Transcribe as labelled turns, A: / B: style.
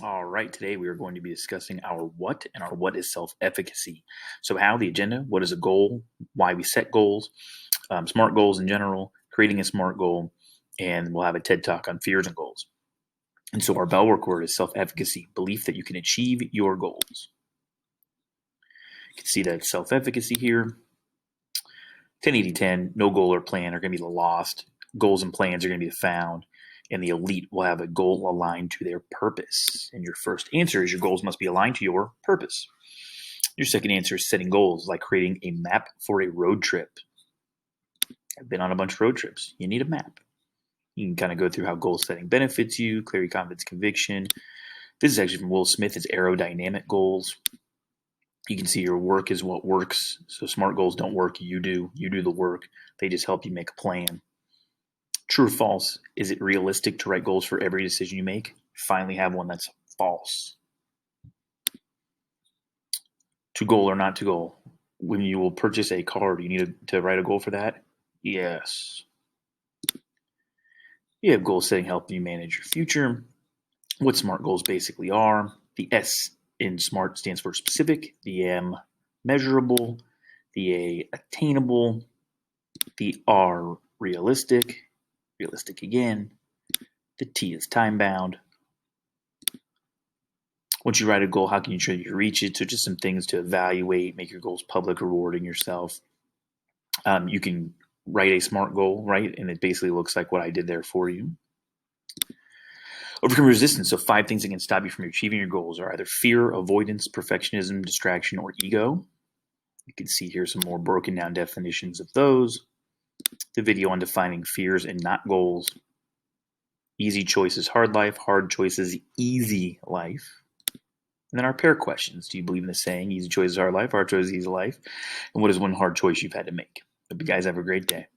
A: All right, today we are going to be discussing our what and our what is self efficacy. So, how, the agenda, what is a goal, why we set goals, smart goals in general, creating a smart goal, and we'll have a TED talk on fears and goals. And so, our bell work word is self efficacy, belief that you can achieve your goals. You can see that self efficacy here 10-80-10, no goal or plan are going to be lost, goals and plans are going to be found. And the elite will have a goal aligned to their purpose. And your first answer is your goals must be aligned to your purpose. Your second answer is setting goals, like creating a map for a road trip. I've been on a bunch of road trips. You need a map. You can kind of go through how goal setting benefits you, clarity, confidence, conviction. This is actually from Will Smith. It's aerodynamic goals. You can see your work is what works. So smart goals don't work. You do. You do the work. They just help you make a plan. True or false? Is it realistic to write goals for every decision you make? Finally have one that's false. To goal or not to goal? When you will purchase a car, do you need to write a goal for that? Yes. You have goal setting help you manage your future. What SMART goals basically are. The S in SMART stands for specific. The M, measurable. The A, attainable. The R, realistic. Realistic again. The T is time-bound. Once you write a goal, how can you ensure you reach it? So just some things to evaluate, make your goals public, rewarding yourself. You can write a SMART goal, right? And it basically looks like what I did there for you. Overcome resistance. So 5 things that can stop you from achieving your goals are either fear, avoidance, perfectionism, distraction, or ego. You can see here some more broken down definitions of those. The video on defining fears and not goals. Easy choices, hard life. Hard choices, easy life. And then our pair questions. Do you believe in the saying, easy choices, hard life, hard choices, easy life? And what is one hard choice you've had to make? Hope you guys have a great day.